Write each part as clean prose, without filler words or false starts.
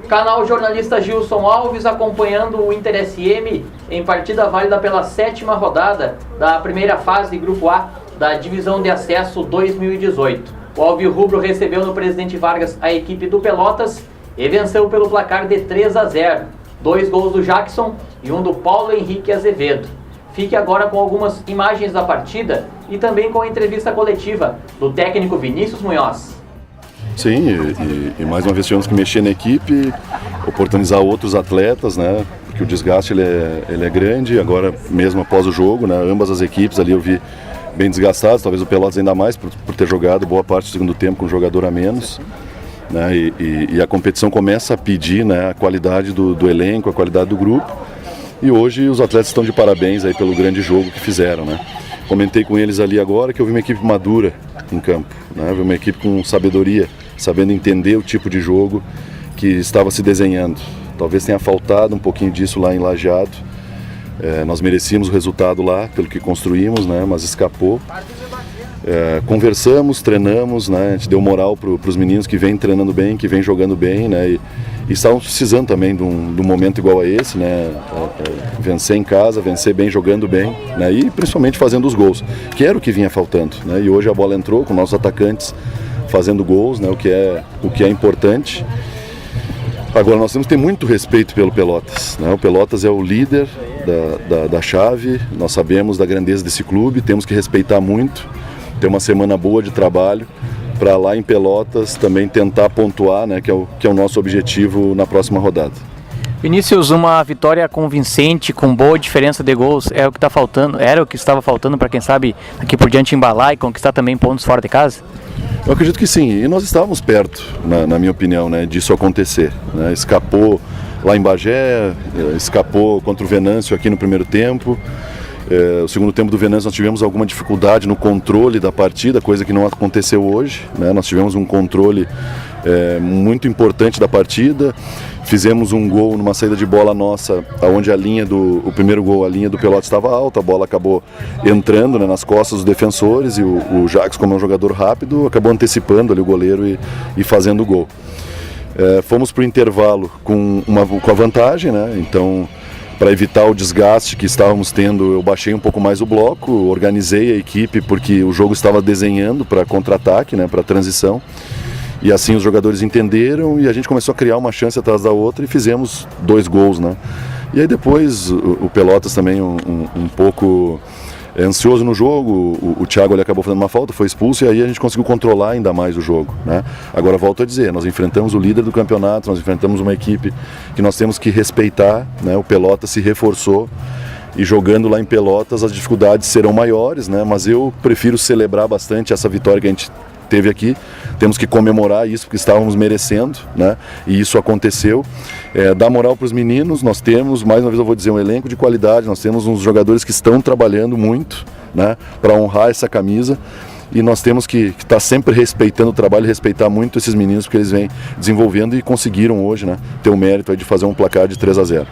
Canal Jornalista Gilson Alves acompanhando o Inter SM em partida válida pela 7ª rodada da primeira fase de Grupo A da Divisão de Acesso 2018. O Alvirrubro recebeu no Presidente Vargas a equipe do Pelotas e venceu pelo placar de 3-0. 2 gols do Jackson e um do Paulo Henrique Azevedo. Fique agora com algumas imagens da partida e também com a entrevista coletiva do técnico Vinícius Munhoz. Sim, e mais uma vez tivemos que mexer na equipe, oportunizar outros atletas, né? Porque o desgaste ele é grande, agora mesmo após o jogo, né? Ambas as equipes ali eu vi bem desgastadas, talvez o Pelotas ainda mais por ter jogado boa parte do segundo tempo com um jogador a menos. Né? E a competição começa a pedir, né, a qualidade do elenco, a qualidade do grupo. E hoje os atletas estão de parabéns aí pelo grande jogo que fizeram, né? Comentei com eles ali agora que eu vi uma equipe madura em campo, né? Vi uma equipe com sabedoria, sabendo entender o tipo de jogo que estava se desenhando. Talvez tenha faltado um pouquinho disso lá em Lajeado. Nós merecíamos o resultado lá pelo que construímos, né? Mas escapou. Conversamos, treinamos, né? A gente deu moral para os meninos que vêm treinando bem, que vêm jogando bem, né? E estavam precisando também de um momento igual a esse, né? Vencer em casa, vencer bem, jogando bem, né? E principalmente fazendo os gols, que era o que vinha faltando, né? E hoje a bola entrou com nossos atacantes fazendo gols, né? O que é importante. Agora nós temos que ter muito respeito pelo Pelotas, né? O Pelotas é o líder da chave, nós sabemos da grandeza desse clube, temos que respeitar muito, ter uma semana boa de trabalho para lá em Pelotas também tentar pontuar, né, que é o nosso objetivo na próxima rodada. Vinícius, uma vitória convincente, com boa diferença de gols, é o que está faltando, era o que estava faltando para quem sabe daqui por diante embalar e conquistar também pontos fora de casa? Eu acredito que sim, e nós estávamos perto, na minha opinião, né, disso acontecer, né? Escapou lá em Bagé, escapou contra o Venâncio aqui no primeiro tempo. O segundo tempo do Venâncio nós tivemos alguma dificuldade no controle da partida, coisa que não aconteceu hoje, né? Nós tivemos um controle muito importante da partida, fizemos um gol numa saída de bola nossa, onde o primeiro gol, a linha do Pelotas estava alta, a bola acabou entrando, né, nas costas dos defensores e o Jackson, como é um jogador rápido, acabou antecipando ali o goleiro e fazendo o gol. Fomos para o intervalo com a vantagem, né? Então, para evitar o desgaste que estávamos tendo, eu baixei um pouco mais o bloco, organizei a equipe porque o jogo estava desenhando para contra-ataque, né, para transição. E assim os jogadores entenderam e a gente começou a criar uma chance atrás da outra e fizemos 2 gols, né? E aí depois o Pelotas também um pouco ansioso no jogo, o Thiago ele acabou fazendo uma falta, foi expulso e aí a gente conseguiu controlar ainda mais o jogo, né? Agora volto a dizer, nós enfrentamos o líder do campeonato, nós enfrentamos uma equipe que nós temos que respeitar, né? O Pelotas se reforçou e jogando lá em Pelotas as dificuldades serão maiores, né? Mas eu prefiro celebrar bastante essa vitória que a gente teve aqui, temos que comemorar isso porque estávamos merecendo, né? E isso aconteceu. Dar moral para os meninos, nós temos, mais uma vez eu vou dizer, um elenco de qualidade, nós temos uns jogadores que estão trabalhando muito, né, para honrar essa camisa e nós temos que estar sempre respeitando o trabalho e respeitar muito esses meninos porque eles vêm desenvolvendo e conseguiram hoje, né, ter o mérito aí de fazer um placar de 3-0.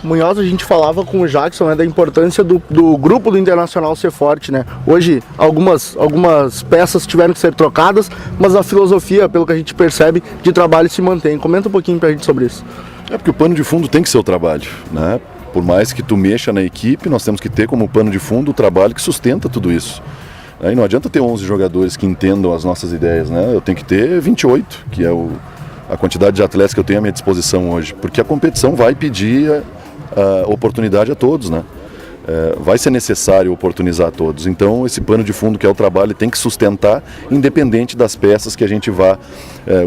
Munhoz, a gente falava com o Jackson, né, da importância do grupo do Internacional ser forte, né? Hoje algumas peças tiveram que ser trocadas, mas a filosofia, pelo que a gente percebe, de trabalho se mantém. Comenta um pouquinho pra gente sobre isso. Porque o pano de fundo tem que ser o trabalho, né? Por mais que tu mexa na equipe, nós temos que ter como pano de fundo o trabalho que sustenta tudo isso. E não adianta ter 11 jogadores que entendam as nossas ideias, né? Eu tenho que ter 28, que é a quantidade de atletas que eu tenho à minha disposição hoje, porque a competição vai pedir a oportunidade a todos, né? Vai ser necessário oportunizar a todos. Então esse pano de fundo que é o trabalho tem que sustentar independente das peças que a gente vá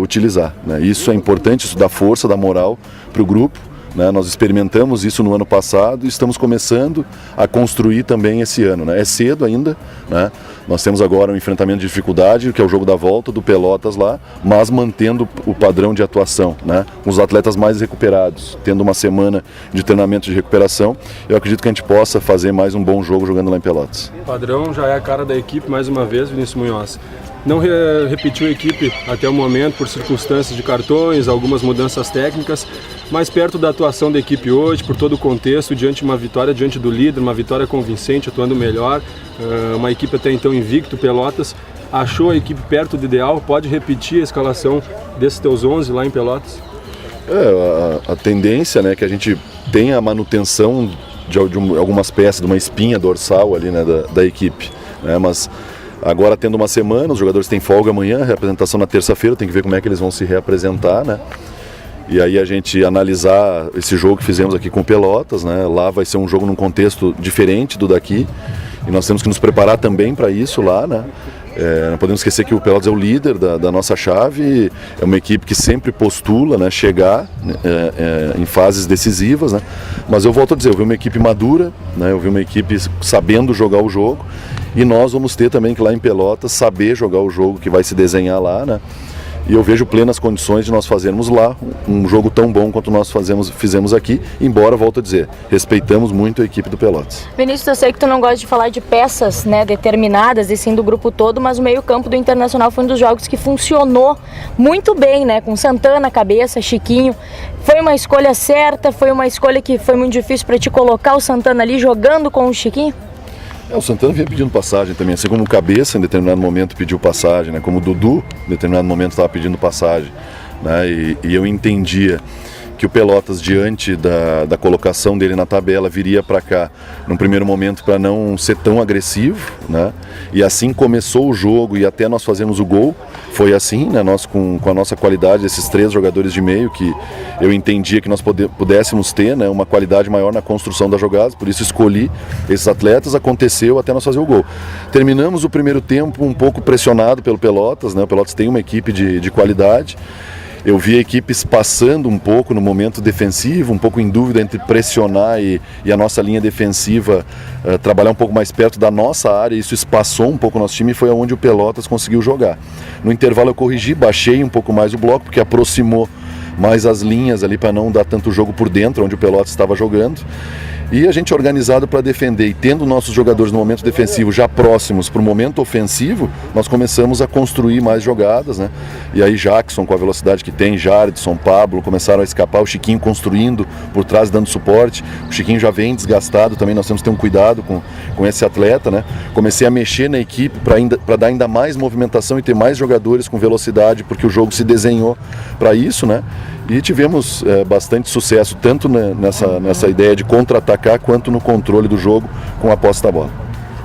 utilizar, né? Isso é importante, isso dá força, dá moral para o grupo, né? Nós experimentamos isso no ano passado e estamos começando a construir também esse ano, né? É cedo ainda, né? Nós temos agora um enfrentamento de dificuldade, que é o jogo da volta do Pelotas lá, mas mantendo o padrão de atuação, né? Com os atletas mais recuperados, tendo uma semana de treinamento de recuperação, eu acredito que a gente possa fazer mais um bom jogo jogando lá em Pelotas. O padrão já é a cara da equipe, mais uma vez, Vinícius Munhoz. Não repetiu a equipe até o momento por circunstâncias de cartões, algumas mudanças técnicas, mas perto da atuação da equipe hoje, por todo o contexto, diante de uma vitória diante do líder, uma vitória convincente, atuando melhor, uma equipe até então invicto, Pelotas, achou a equipe perto do ideal? Pode repetir a escalação desses teus 11 lá em Pelotas? A tendência, né, é que a gente tenha a manutenção de algumas peças, de uma espinha dorsal ali, né, da equipe, né, mas agora tendo uma semana, os jogadores têm folga amanhã, reapresentação na terça-feira, tem que ver como é que eles vão se reapresentar, né, e aí a gente analisar esse jogo que fizemos aqui com Pelotas, né, lá vai ser um jogo num contexto diferente do daqui, e nós temos que nos preparar também para isso lá, né. Não podemos esquecer que o Pelotas é o líder da nossa chave, é uma equipe que sempre postula, né, chegar em fases decisivas, né, mas eu volto a dizer, eu vi uma equipe madura, né, eu vi uma equipe sabendo jogar o jogo, e nós vamos ter também que lá em Pelotas saber jogar o jogo que vai se desenhar lá, né, e eu vejo plenas condições de nós fazermos lá um jogo tão bom quanto nós fizemos aqui, embora, volto a dizer, respeitamos muito a equipe do Pelotas. Vinícius, eu sei que tu não gosta de falar de peças, né, determinadas, e sim do grupo todo, mas o meio-campo do Internacional foi um dos jogos que funcionou muito bem, né, com Santana na cabeça, Chiquinho. Foi uma escolha certa? Foi uma escolha que foi muito difícil para te colocar o Santana ali jogando com o Chiquinho? O Santana vinha pedindo passagem também, assim como o Cabeça em determinado momento pediu passagem, né? Como o Dudu em determinado momento estava pedindo passagem, né? E eu entendia que o Pelotas, diante da colocação dele na tabela, viria para cá num primeiro momento para não ser tão agressivo, né? E assim começou o jogo e até nós fazemos o gol, foi assim, né? Nós com a nossa qualidade, esses 3 jogadores de meio, que eu entendia que nós pudéssemos ter, né, uma qualidade maior na construção das jogadas, por isso escolhi esses atletas, aconteceu até nós fazer o gol. Terminamos o primeiro tempo um pouco pressionado pelo Pelotas, né? O Pelotas tem uma equipe de qualidade. Eu vi a equipe passando um pouco no momento defensivo, um pouco em dúvida entre pressionar e a nossa linha defensiva trabalhar um pouco mais perto da nossa área. Isso espaçou um pouco o nosso time e foi onde o Pelotas conseguiu jogar. No intervalo eu corrigi, baixei um pouco mais o bloco, porque aproximou mais as linhas ali para não dar tanto jogo por dentro, onde o Pelotas estava jogando. E a gente organizado para defender, e tendo nossos jogadores no momento defensivo já próximos para o momento ofensivo, nós começamos a construir mais jogadas, né? E aí Jackson, com a velocidade que tem, Jardson, Pablo, começaram a escapar, o Chiquinho construindo por trás, dando suporte. O Chiquinho já vem desgastado também, nós temos que ter um cuidado com esse atleta, né? Comecei a mexer na equipe para dar ainda mais movimentação e ter mais jogadores com velocidade, porque o jogo se desenhou para isso, né? E tivemos bastante sucesso, tanto nessa ideia de contra-atacar, quanto no controle do jogo com a posse da bola.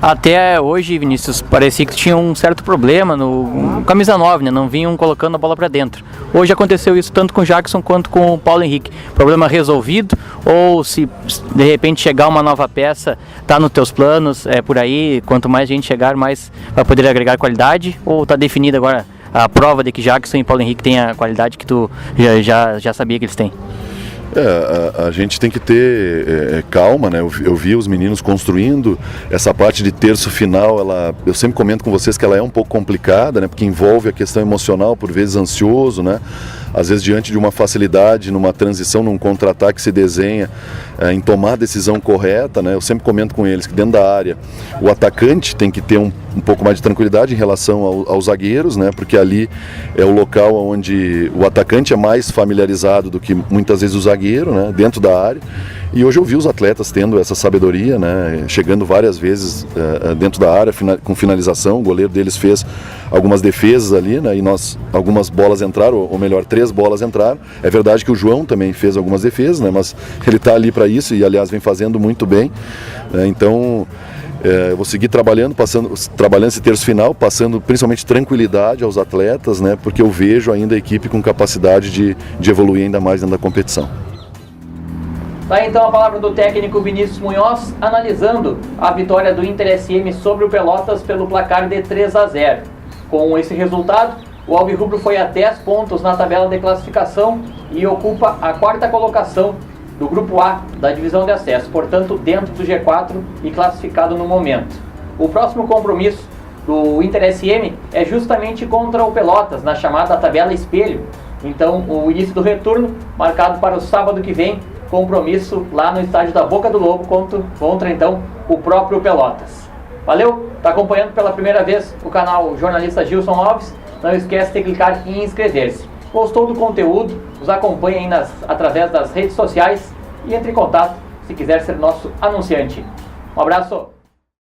Até hoje, Vinícius, parecia que tinha um certo problema no camisa 9, né? Não vinham colocando a bola para dentro. Hoje aconteceu isso tanto com o Jackson quanto com o Paulo Henrique. Problema resolvido? Ou se de repente chegar uma nova peça, tá nos teus planos, por aí, quanto mais gente chegar, mais vai poder agregar qualidade? Ou tá definida agora a prova de que Jackson e Paulo Henrique têm a qualidade que tu já sabia que eles têm? A gente tem que ter calma, né? Eu vi os meninos construindo essa parte de terço final. Eu sempre comento com vocês que ela é um pouco complicada, né? Porque envolve a questão emocional, por vezes ansioso, né? Às vezes diante de uma facilidade, numa transição, num contra-ataque se desenha, em tomar a decisão correta, né? Eu sempre comento com eles que dentro da área o atacante tem que ter um pouco mais de tranquilidade em relação aos zagueiros, né? Porque ali é o local onde o atacante é mais familiarizado do que muitas vezes o zagueiro, né? Dentro da área. E hoje eu vi os atletas tendo essa sabedoria, né? Chegando várias vezes dentro da área com finalização. O goleiro deles fez algumas defesas ali, né? E algumas bolas entraram, ou melhor, 3 bolas entraram. É verdade que o João também fez algumas defesas, né? Mas ele está ali para isso e, aliás, vem fazendo muito bem, né? Então, eu vou seguir trabalhando esse terço final, passando principalmente tranquilidade aos atletas, né? Porque eu vejo ainda a equipe com capacidade de evoluir ainda mais dentro da competição. Tá então a palavra do técnico Vinícius Munhoz, analisando a vitória do Inter SM sobre o Pelotas pelo placar de 3-0. Com esse resultado, o Alvirrubro foi a 10 pontos na tabela de classificação e ocupa a 4ª colocação do Grupo A da divisão de acesso, portanto dentro do G4 e classificado no momento. O próximo compromisso do Inter SM é justamente contra o Pelotas, na chamada tabela espelho. Então o início do retorno marcado para o sábado que vem, compromisso lá no estádio da Boca do Lobo contra então o próprio Pelotas. Valeu? Está acompanhando pela primeira vez o canal Jornalista Gilson Alves? Não esquece de clicar em inscrever-se. Gostou do conteúdo? Nos acompanhe aí através das redes sociais e entre em contato se quiser ser nosso anunciante. Um abraço!